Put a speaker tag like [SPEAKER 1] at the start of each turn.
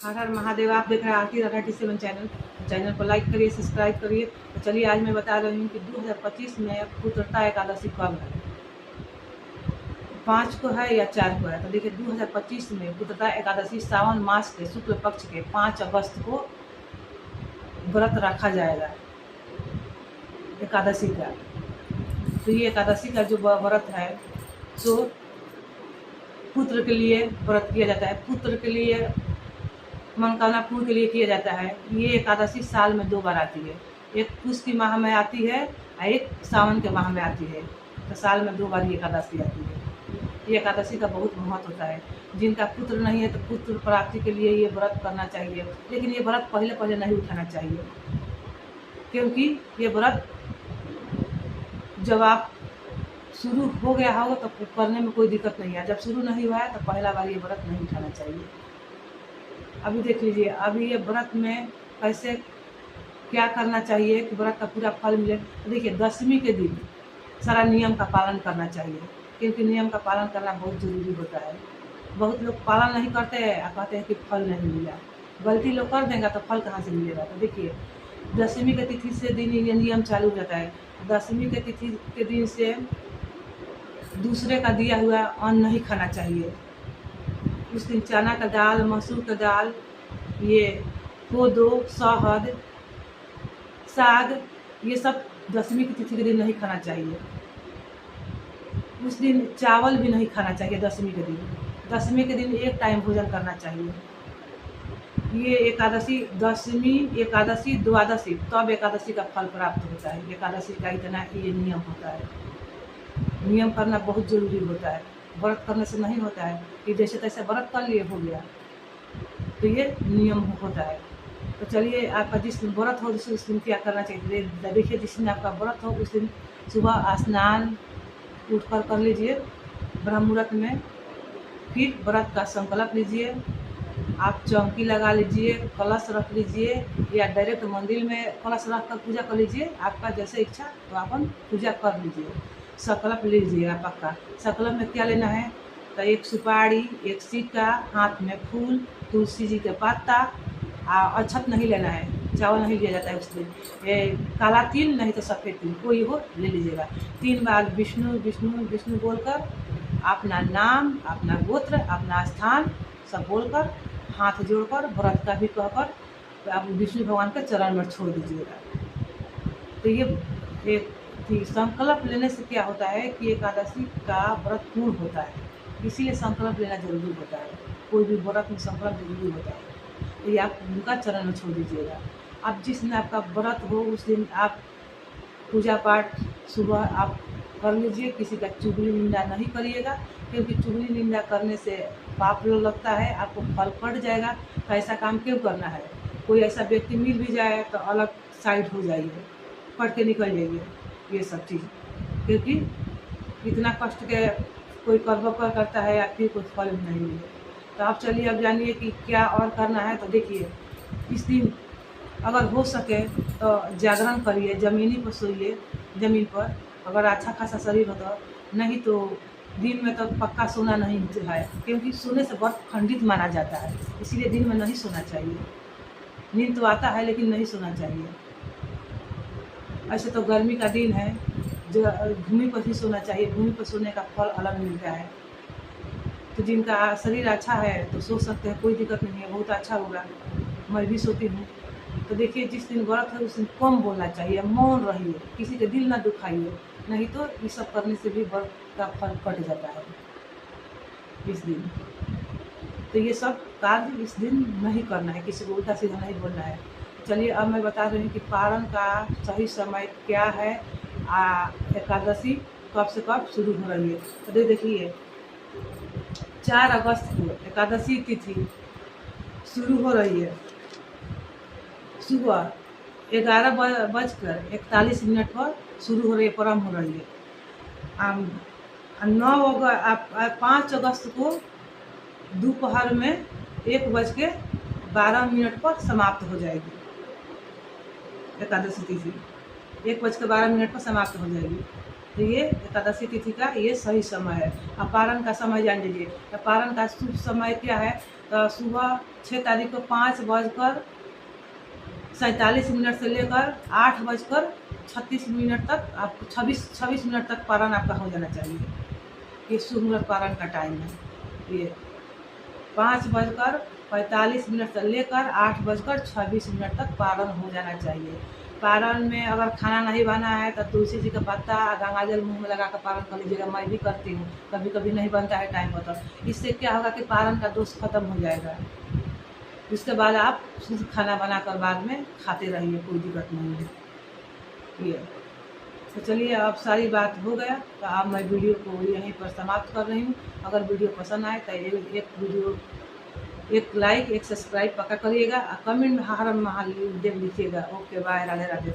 [SPEAKER 1] हर हर महादेव। आप देख रहे हैं आरती राठा 87 चैनल को लाइक करिए, सब्सक्राइब करिए। तो चलिए आज मैं बता रही हूँ कि 2025 में पुत्रता एकादशी कब है, 5 को है या 4 को है। तो देखिए 2025 में पुत्रता एकादशी सावन मास के शुक्ल पक्ष के 5 अगस्त को व्रत रखा जाएगा एकादशी का। तो ये एकादशी का जो व्रत है तो पुत्र के लिए व्रत किया जाता है, पुत्र के लिए मनोकामना पूर्ण के लिए किया जाता है। ये एकादशी साल में 2 बार आती है, एक पुष की माह में आती है और एक सावन के माह में आती है। तो साल में 2 बार ये एकादशी आती है। ये एकादशी का बहुत महत्व होता है। जिनका पुत्र नहीं है तो पुत्र प्राप्ति के लिए ये व्रत करना चाहिए, लेकिन ये व्रत पहले नहीं उठाना चाहिए, क्योंकि ये व्रत जब आप शुरू हो गया होगा तो करने में कोई दिक्कत नहीं है। जब शुरू नहीं हुआ है तो पहला बार ये व्रत नहीं उठाना चाहिए। अभी देख लीजिए, अभी ये व्रत में कैसे क्या करना चाहिए कि व्रत का पूरा फल मिले। तो देखिए 10वीं के दिन सारा नियम का पालन करना चाहिए, क्योंकि नियम का पालन करना बहुत ज़रूरी होता है। बहुत लोग पालन नहीं करते हैं और कहते हैं कि फल नहीं मिला। गलती लोग कर देंगे तो फल कहाँ से मिलेगा। तो देखिए 10वीं के तिथि से दिन ये नियम चालू हो जाता है। 10वीं के तिथि के दिन से दूसरे का दिया हुआ अन्न नहीं खाना चाहिए। उस दिन चना का दाल, मसूर का दाल, ये कोदो, शहद, साग, ये सब 10वीं की तिथि के दिन नहीं खाना चाहिए। उस दिन चावल भी नहीं खाना चाहिए 10वीं के दिन। 10वीं के दिन एक टाइम भोजन करना चाहिए। ये एकादशी 10वीं एकादशी द्वादशी तब एकादशी का फल प्राप्त होता है। एकादशी का इतना ये नियम होता है। नियम करना बहुत ज़रूरी होता है। व्रत करने से नहीं होता है कि जैसे तैसे व्रत कर लिए हो गया, तो ये नियम होता है। तो चलिए आपका जिस दिन व्रत हो उस दिन क्या करना चाहिए। देखिए जिस दिन आपका व्रत हो उस दिन सुबह स्नान उठकर कर लीजिए ब्रह्म मुहूर्त में। फिर व्रत का संकल्प लीजिए, आप चौकी लगा लीजिए, कलश रख लीजिए या डायरेक्ट मंदिर में कलश रख कर पूजा कर लीजिए। आपका जैसे इच्छा तो आप पूजा कर लीजिए। संकल्प लीजिएगा पक्का। संकल्प में क्या लेना है तो एक सुपारी, एक सिक्का, हाथ में फूल, तुलसी जी के पत्ता, अक्षत नहीं लेना है, चावल नहीं लिया जाता है उस दिन। काला तिल नहीं तो सफ़ेद तिल कोई हो ले लीजिएगा। 3 बार विष्णु विष्णु विष्णु बोलकर अपना नाम, अपना गोत्र, अपना स्थान सब बोलकर हाथ जोड़कर व्रत का भी कहकर तो आप विष्णु भगवान के चरण में छोड़ दीजिएगा। तो ये एक संकल्प लेने से क्या होता है कि एकादशी का व्रत पूर्ण होता है, इसीलिए संकल्प लेना जरूरी होता है। कोई भी व्रत में संकल्प जरूरी होता है। तो ये आप उनका चरण में छोड़ दीजिएगा। अब जिस दिन आपका व्रत हो उस दिन आप पूजा पाठ सुबह आप कर लीजिए। किसी का चुगली निंदा नहीं करिएगा, क्योंकि चुगली निंदा करने से पाप लगता है, आपको फल पड़ जाएगा। तो ऐसा काम क्यों करना है। कोई ऐसा व्यक्ति मिल भी जाए तो अलग साइड हो जाइए, पढ़ के निकल जाइए ये सब चीज़, क्योंकि इतना कष्ट के कोई कर्म करता है या फिर कोई फल नहीं मिले। तो आप चलिए अब जानिए कि क्या और करना है। तो देखिए इस दिन अगर हो सके तो जागरण करिए, ज़मीनी पर सोइए, ज़मीन पर अगर अच्छा खासा शरीर हो तो। नहीं तो दिन में तो पक्का सोना नहीं है, क्योंकि सोने से व्रत खंडित माना जाता है, इसीलिए दिन में नहीं सोना चाहिए। नींद तो आता है लेकिन नहीं सोना चाहिए। ऐसे तो गर्मी का दिन है, जो भूमि पर ही सोना चाहिए। भूमि पर सोने का फल अलग मिलता है। तो जिनका शरीर अच्छा है तो सो सकते हैं, कोई दिक्कत नहीं है, बहुत अच्छा होगा। मैं भी सोती हूँ। तो देखिए जिस दिन व्रत है उस दिन कम बोलना चाहिए, मौन रहिए, किसी के दिल ना दुखाइए, नहीं तो ये सब करने से भी व्रत का फल कट जाता है इस दिन। तो ये सब कार्य इस दिन नहीं करना है, किसी को उल्टा सीधा नहीं बोलना है। चलिए अब मैं बता रही हूँ कि पारण का सही समय क्या है। एकादशी कब से कब शुरू हो रही है। तो देखिए 4 अगस्त को एकादशी तिथि शुरू हो रही है। सुबह 11:41 पर शुरू हो रही है, प्रारंभ हो रही है। 5 अगस्त को दोपहर में 1:12 पर समाप्त हो जाएगी एकादशी तिथि। 1:12 पर समाप्त हो जाएगी। तो ये एकादशी तिथि का ये सही समय है। अब पारण का समय जान लीजिए। तो पारण का शुभ समय क्या है? तो सुबह 6 तारीख को 5:47 से लेकर 8:36 तक आपको 26 मिनट तक पारण आपका हो जाना चाहिए। ये शुभ मुहूर्त पारण का टाइम है। ये 5:45 से लेकर 8:26 तक पारण हो जाना चाहिए। पारण में अगर खाना नहीं बना है तो तुलसी जी का पत्ता गंगा जल मुँह में लगा कर पारण कर लीजिएगा। मैं भी करती हूँ, कभी कभी नहीं बनता है टाइम पर। तो इससे क्या होगा कि पारण का दोष खत्म हो जाएगा। उसके बाद आप शुद्ध खाना बनाकर बाद में खाते रहिए, कोई दिक्कत नहीं है। ये तो चलिए, अब सारी बात हो गया। तो अब मैं वीडियो को यहीं पर समाप्त कर रही हूँ। अगर वीडियो पसंद आए तो एक लाइक, एक सब्सक्राइब पक्का करिएगा और कमेंट में हर महादेव लिखिएगा। Okay, bye, Radhe Radhe.